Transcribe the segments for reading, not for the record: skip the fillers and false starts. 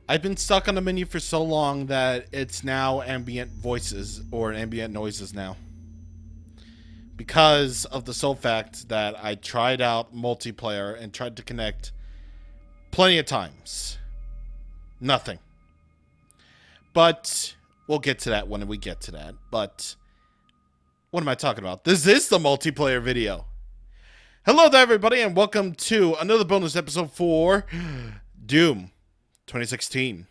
I've been stuck on the menu for so long that it's now ambient voices or ambient noises now. Because of the sole fact that I tried out multiplayer and tried to connect plenty of times. Nothing. But we'll get to that when we get to that. But what am I talking about? This is the multiplayer video. Hello there, everybody, and welcome to another bonus episode for Doom 2016.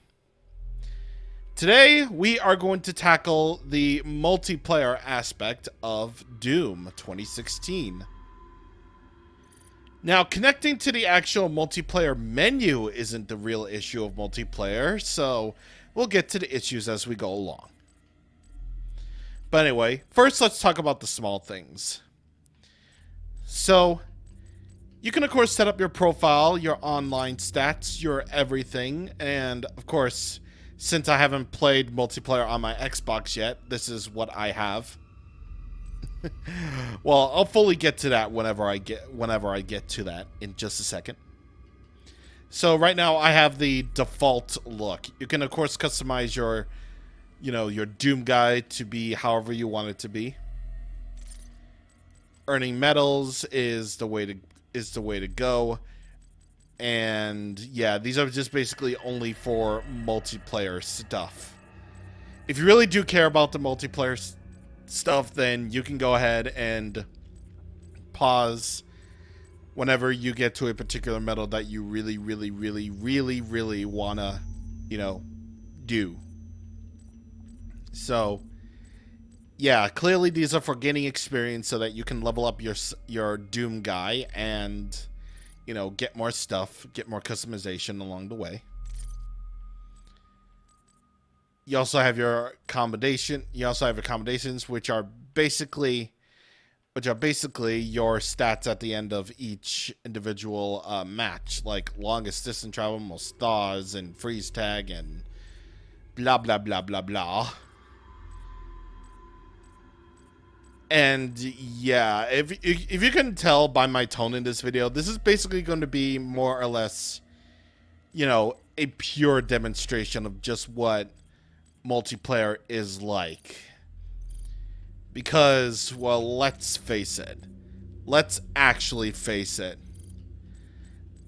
Today, we are going to tackle the multiplayer aspect of Doom 2016. Now, connecting to the actual multiplayer menu isn't the real issue of multiplayer, so we'll get to the issues as we go along. But anyway, first let's talk about the small things. So, you can of course set up your profile, your online stats, your everything, and of course, since I haven't played multiplayer on my Xbox yet, this is what I have. Well, I'll fully get to that whenever I get to that in just a second. So right now I have the default look. You can of course customize your your Doom guy to be however you want it to be. Earning medals is the way to go. And yeah, these are just basically only for multiplayer stuff. If you really do care about the multiplayer stuff, then you can go ahead and pause whenever you get to a particular medal that you really want to, do. So, yeah, clearly these are for gaining experience so that you can level up your Doom guy and get more stuff, get more customization along the way. You also have your accommodation. You also have accommodations, which are basically your stats at the end of each individual match, like longest distance travel, most stars, and freeze tag, and blah blah blah blah blah. And yeah, if you can tell by my tone in this video, this is basically going to be more or less, a pure demonstration of just what multiplayer is like. Because, well, let's face it. Let's actually face it.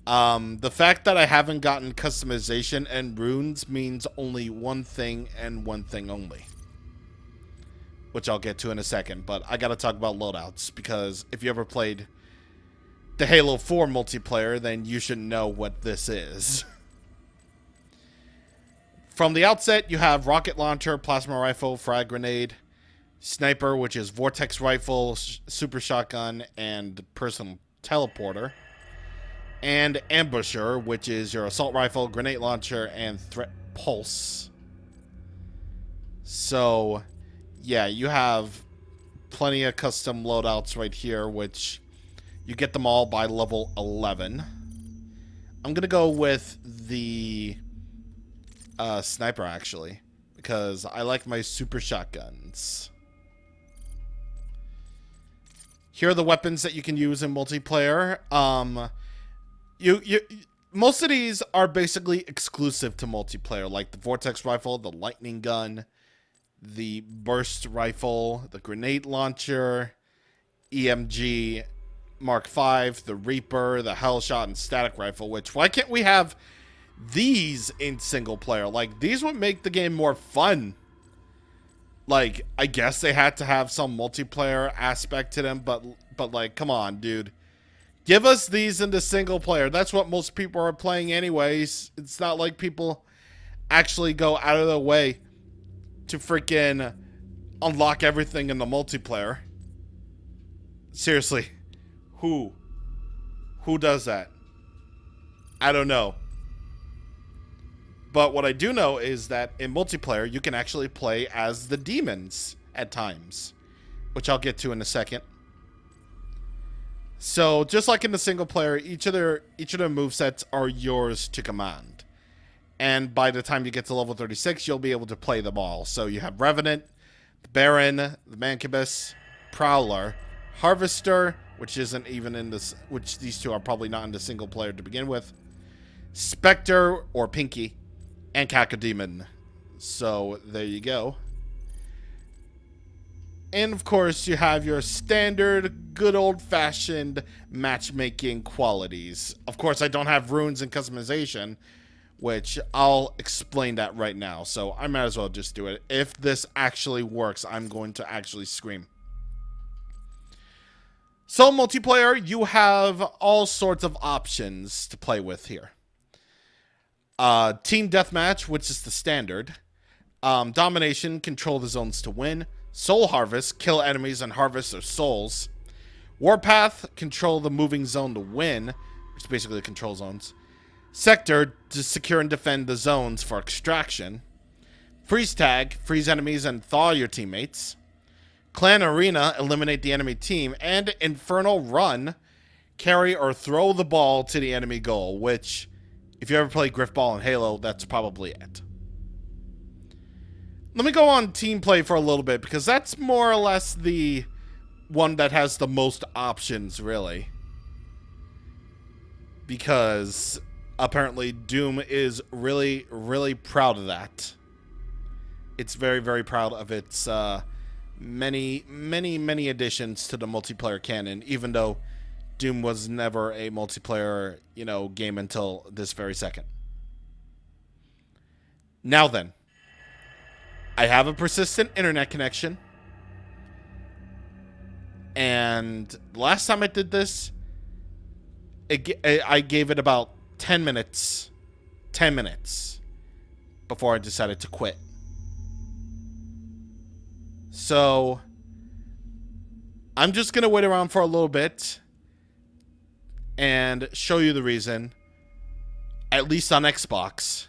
The fact that I haven't gotten customization and runes means only one thing and one thing only, which I'll get to in a second, but I gotta talk about loadouts, because if you ever played the Halo 4 multiplayer, then you should know what this is. From the outset, you have rocket launcher, plasma rifle, frag grenade, sniper, which is vortex rifle, super shotgun, and personal teleporter, and ambusher, which is your assault rifle, grenade launcher, and threat pulse. So yeah, you have plenty of custom loadouts right here, which you get them all by level 11. I'm going to go with the sniper, actually, because I like my super shotguns. Here are the weapons that you can use in multiplayer. Most of these are basically exclusive to multiplayer, like the vortex rifle, the lightning gun, the burst rifle, the grenade launcher, EMG Mark V, the Reaper, the Hellshot, and static rifle, which, why can't we have these in single player? Like, these would make the game more fun. Like, I guess they had to have some multiplayer aspect to them, but like, come on, dude. Give us these in the single player. That's what most people are playing anyways. It's not like people actually go out of their way to freaking unlock everything in the multiplayer. Seriously, who does that? I don't know. But what I do know is that in multiplayer, you can actually play as the demons at times, which I'll get to in a second. So just like in the single player, each of their movesets are yours to command. And by the time you get to level 36, you'll be able to play them all. So you have Revenant, the Baron, the Mancubus, Prowler, Harvester, which isn't even in this, which these two are probably not in the single player to begin with, Spectre or Pinky, and Cacodemon. So there you go. And of course, you have your standard, good old-fashioned matchmaking qualities. Of course, I don't have runes and customization, which I'll explain that right now. So I might as well just do it. If this actually works, I'm going to actually scream. So multiplayer, you have all sorts of options to play with here. Team Deathmatch, which is the standard. Domination, control the zones to win. Soul Harvest, kill enemies and harvest their souls. Warpath, control the moving zone to win, which is basically the control zones. Sector, to secure and defend the zones for extraction. Freeze Tag, freeze enemies and thaw your teammates. Clan Arena, eliminate the enemy team. And Infernal Run, carry or throw the ball to the enemy goal, which, if you ever play Griffball in Halo, that's probably it. Let me go on team play for a little bit, because that's more or less the one that has the most options, really. Because apparently Doom is really, really proud of that. It's very, very proud of its many, many, many additions to the multiplayer canon, even though Doom was never a multiplayer, game until this very second. Now then, I have a persistent internet connection. And the last time I did this, I gave it about 10 minutes. 10 minutes before I decided to quit. So I'm just going to wait around for a little bit and show you the reason, at least on Xbox,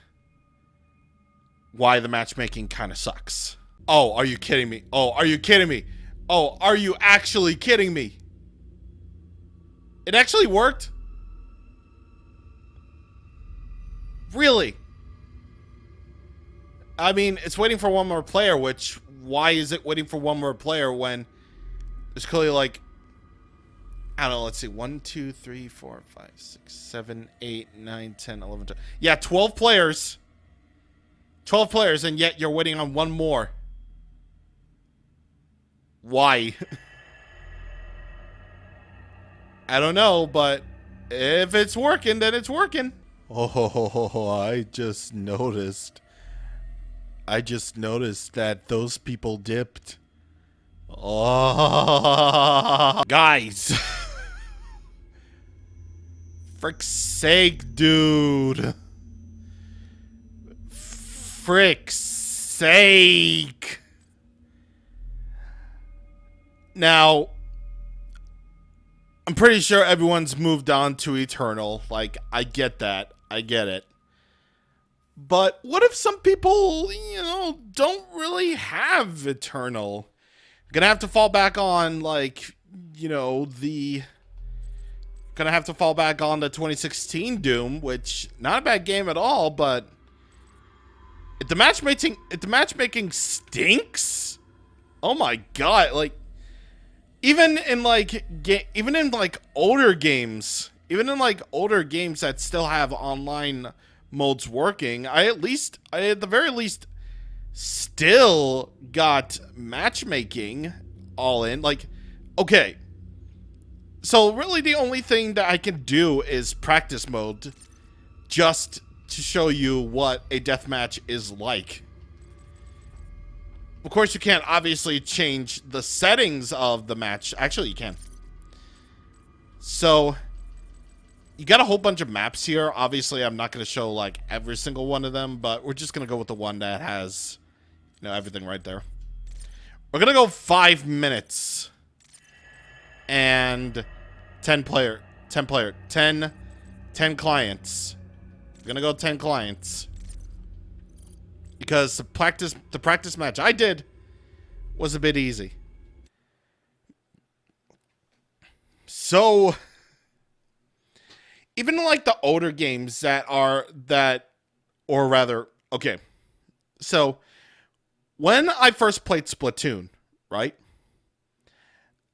why the matchmaking kind of sucks. Oh, are you kidding me? Oh, are you kidding me? Oh, are you actually kidding me? It actually worked? Really? I mean, it's waiting for one more player, which, why is it waiting for one more player when there's clearly like, I don't know, let's see, 1, 2, 3, 4, 5, 6, 7, 8, 9, 10, 11, 12. Yeah, 12 players. 12 players, and yet you're waiting on one more. Why? I don't know, but if it's working, then it's working. Oh, I just noticed that those people dipped. Oh, guys. Frick's sake, dude. Frick's sake. Now, I'm pretty sure everyone's moved on to Eternal. Like, I get that. I get it. But what if some people, don't really have Eternal? Gonna have to fall back on, like, gonna have to fall back on the 2016 Doom, which, not a bad game at all, but if the matchmaking stinks, oh my god, like, even in older games that still have online modes working, I at the very least still got matchmaking all in. Like, okay, so really the only thing that I can do is practice mode, just to show you what a deathmatch is like. Of course, you can't obviously change the settings of the match. Actually, you can. So, you got a whole bunch of maps here. Obviously, I'm not going to show, like, every single one of them, but we're just going to go with the one that has, everything right there. We're going to go 5 minutes. And 10 clients. We're going to go 10 clients. Because the practice match I did was a bit easy. So, even like the older games okay. So, when I first played Splatoon, right?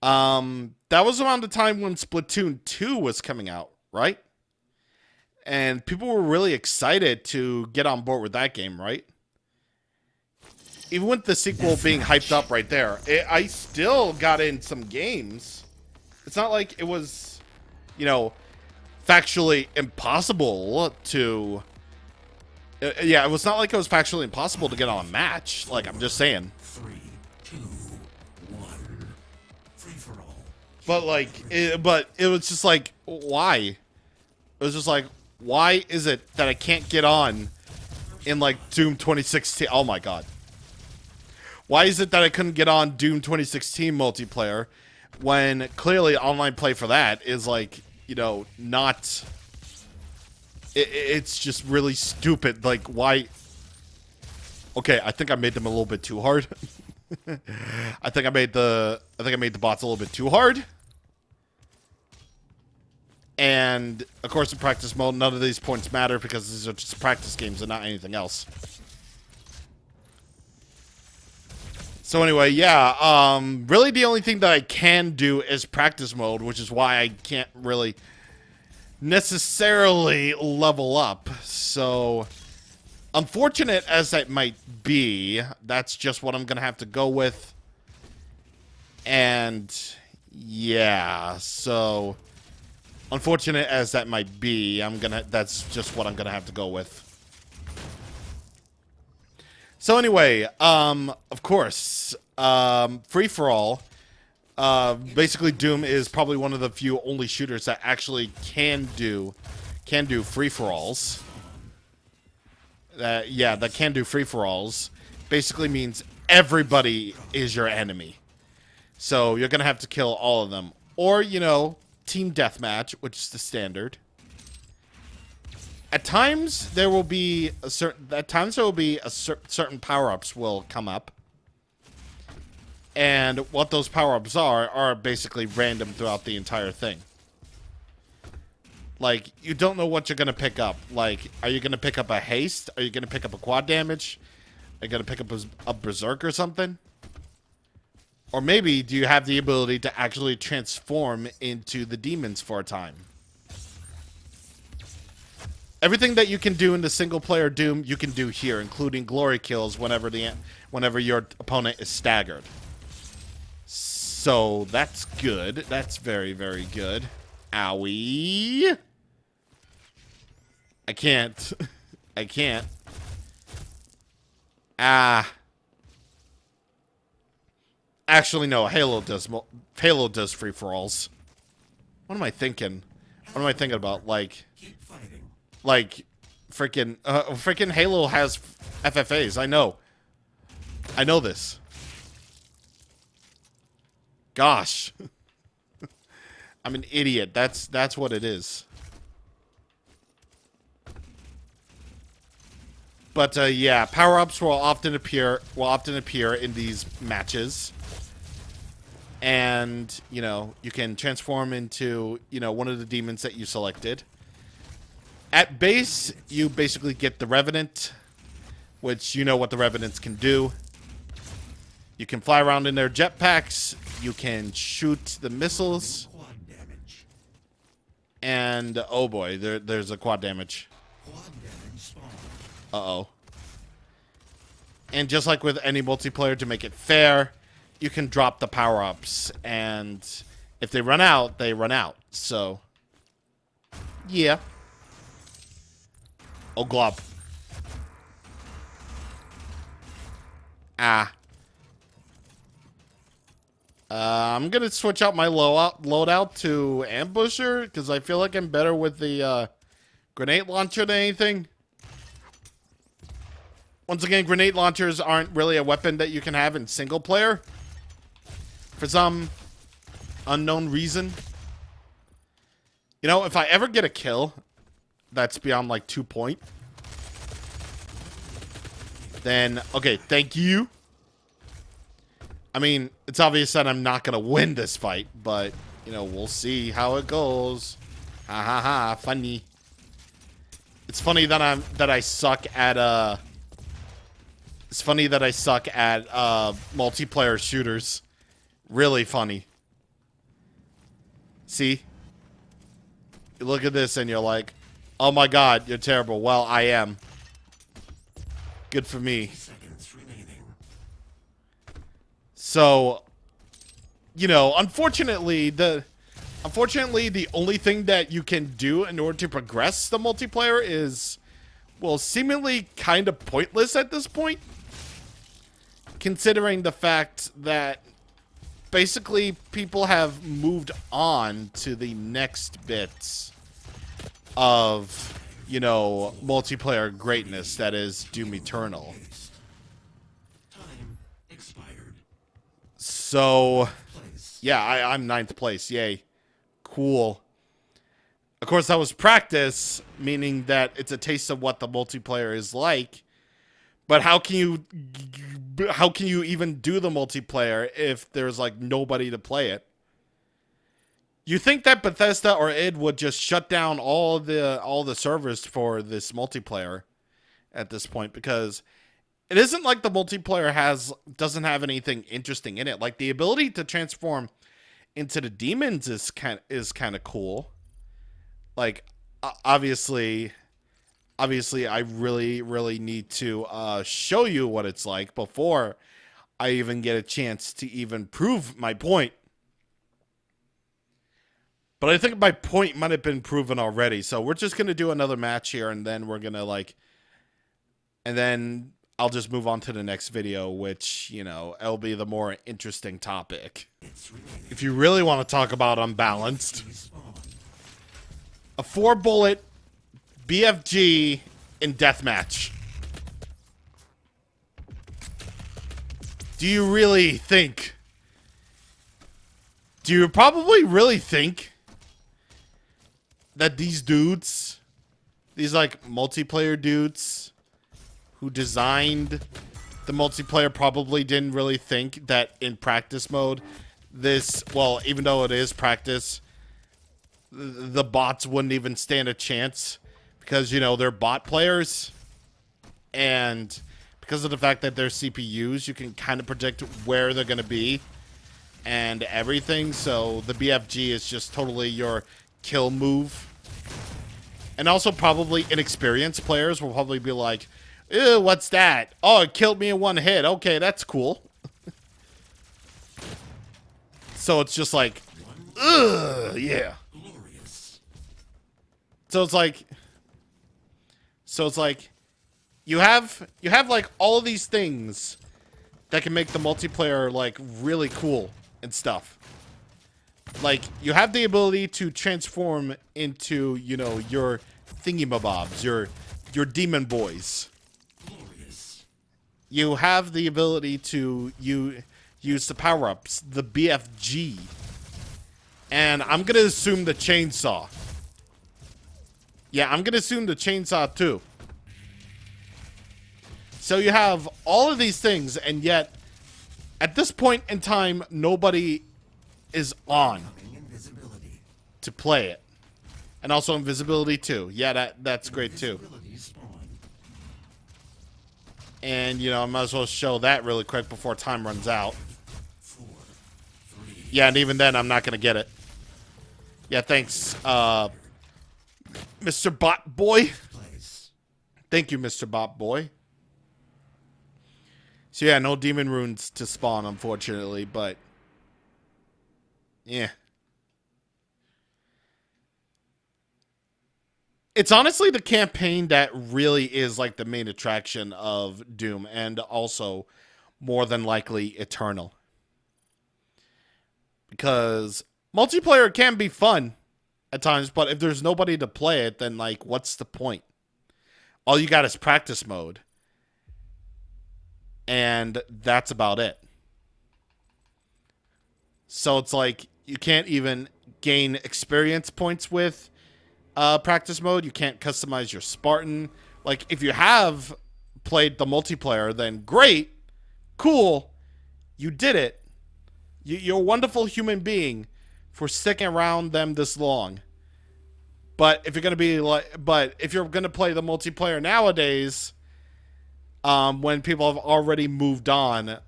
That was around the time when Splatoon 2 was coming out, right? And people were really excited to get on board with that game, right? Even with the sequel being hyped up right there, I still got in some games. It's not like it was, you know, factually impossible to... yeah, it was not like it was factually impossible to get on a match. Like, I'm just saying. 3, 2, 1. Free for all. But, like, but it was just like, why? It was just like, why is it that I can't get on in, like, Doom 2016? Oh, my God. Why is it that I couldn't get on Doom 2016 multiplayer when clearly online play for that is, like, you know, not... It's just really stupid. Like, why... Okay, I think I made them a little bit too hard. I think I made the bots a little bit too hard. And, of course, in practice mode, none of these points matter because these are just practice games and not anything else. So anyway, yeah, really the only thing that I can do is practice mode, which is why I can't really necessarily level up. So, unfortunate as that might be, that's just what I'm going to have to go with. And, yeah, so... unfortunate as that might be, that's just what I'm gonna have to go with. So anyway, of course, free for all. Basically, Doom is probably one of the few only shooters that actually can do free for alls. That can do free for alls. Basically means everybody is your enemy. So you're gonna have to kill all of them, or you know. Team deathmatch, which is the standard. At times there will be certain power-ups will come up. And what those power-ups are basically random throughout the entire thing. Like, you don't know what you're going to pick up. Like, are you going to pick up a haste? Are you going to pick up a quad damage? Are you going to pick up a berserk or something? Or maybe do you have the ability to actually transform into the demons for a time? Everything that you can do in the single-player Doom, you can do here, including glory kills whenever your opponent is staggered. So that's good. That's very, very good. Owie. I can't. I can't. Ah. Actually, no. Halo does free-for-alls. What am I thinking? What am I thinking about? Like, freaking Halo has FFAs. I know. I know this. Gosh. I'm an idiot. That's what it is. But yeah, power-ups will often appear in these matches. And, you know, you can transform into, you know, one of the demons that you selected. At base, you basically get the Revenant, which you know what the Revenants can do. You can fly around in their jetpacks. You can shoot the missiles. And, oh boy, there's a quad damage. Uh-oh. And just like with any multiplayer, to make it fair, you can drop the power-ups. And if they run out, they run out. So, yeah. Oh, glob. Ah. I'm going to switch out my loadout to Ambusher, because I feel like I'm better with the grenade launcher than anything. Once again, grenade launchers aren't really a weapon that you can have in single player. For some unknown reason. You know, if I ever get a kill that's beyond like 2 point, then, okay, thank you. I mean, it's obvious that I'm not going to win this fight, but, you know, we'll see how it goes. Ha ha ha, funny. It's funny that I suck at, it's funny that I suck at multiplayer shooters. Really funny. See? You look at this and you're like, Oh my god, you're terrible. Well, I am. Good for me. Seconds remaining. So, you know, unfortunately, the only thing that you can do in order to progress the multiplayer is, well, seemingly kind of pointless at this point. Considering the fact that basically people have moved on to the next bits of, you know, multiplayer greatness, that is Doom Eternal. Time expired. So, Place. yeah, I'm 9th place. Yay. Cool. Of course, that was practice, meaning that it's a taste of what the multiplayer is like. But how can you even do the multiplayer if there's like nobody to play it? You think that Bethesda or id would just shut down all the servers for this multiplayer at this point, because it isn't like the multiplayer doesn't have anything interesting in it. Like the ability to transform into the demons is kind of cool. Like obviously I really need to show you what it's like before I even get a chance to even prove my point. But I think my point might have been proven already. So we're just going to do another match here, and then we're going to and then I'll just move on to the next video, which, you know, it'll be the more interesting topic. If you really want to talk about unbalanced, a 4-bullet BFG in deathmatch. Do you probably really think that these dudes, these like multiplayer dudes who designed the multiplayer, probably didn't really think that in practice mode, well, even though it is practice, the bots wouldn't even stand a chance, because, you know, they're bot players, and because of the fact that they're CPUs, you can kind of predict where they're going to be and everything. So the BFG is just totally your kill move. And also probably inexperienced players will probably be like, ew, what's that? Oh, it killed me in one hit. Okay, that's cool. So it's just like, ugh, yeah. So it's like you have like all of these things that can make the multiplayer like really cool and stuff. Like, you have the ability to transform into, you know, your thingy-mabobs, your demon boys. You have the ability to use the power-ups, the BFG. And I'm going to assume the chainsaw. Yeah, I'm going to assume the chainsaw too. So you have all of these things, and yet, at this point in time, nobody is on to play it. And also invisibility too. Yeah, that's great too. And, you know, I might as well show that really quick before time runs out. Yeah, and even then, I'm not going to get it. Yeah, thanks, Mr. Bot Boy. Thank you, Mr. Bot Boy. So yeah, no demon runes to spawn, unfortunately, but yeah. It's honestly the campaign that really is like the main attraction of Doom, and also more than likely Eternal. Because multiplayer can be fun at times, but if there's nobody to play it, then like, what's the point? All you got is practice mode. And that's about it. So it's like, you can't even gain experience points with practice mode. You can't customize your Spartan. Like, if you have played the multiplayer, then great, cool, you did it. You're a wonderful human being for sticking around them this long. But if you're gonna play the multiplayer nowadays, when people have already moved on,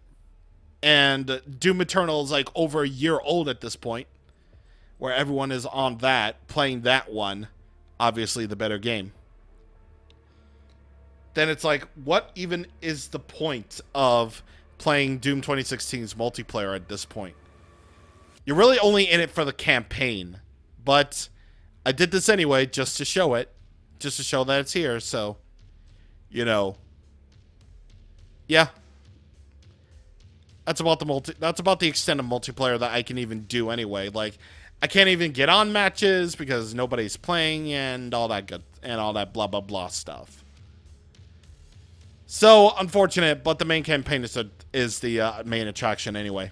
and Doom Eternal is like over a year old at this point, where everyone is on that, playing that one, obviously the better game. Then it's like, what even is the point of playing Doom 2016's multiplayer at this point? You're really only in it for the campaign. But I did this anyway just to show it. Just to show that it's here, so, you know. Yeah. That's about the extent of multiplayer that I can even do anyway. Like, I can't even get on matches because nobody's playing and all that blah blah blah stuff. So unfortunate, but the main campaign is the main attraction anyway.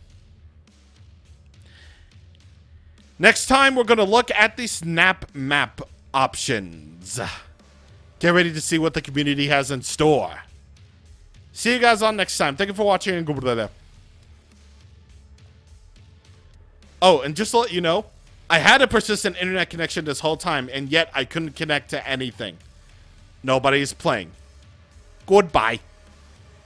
Next time, we're going to look at the snap map options. Get ready to see what the community has in store. See you guys on next time. Thank you for watching and goodbye. Oh, and just to let you know, I had a persistent internet connection this whole time, and yet I couldn't connect to anything. Nobody's playing. Goodbye.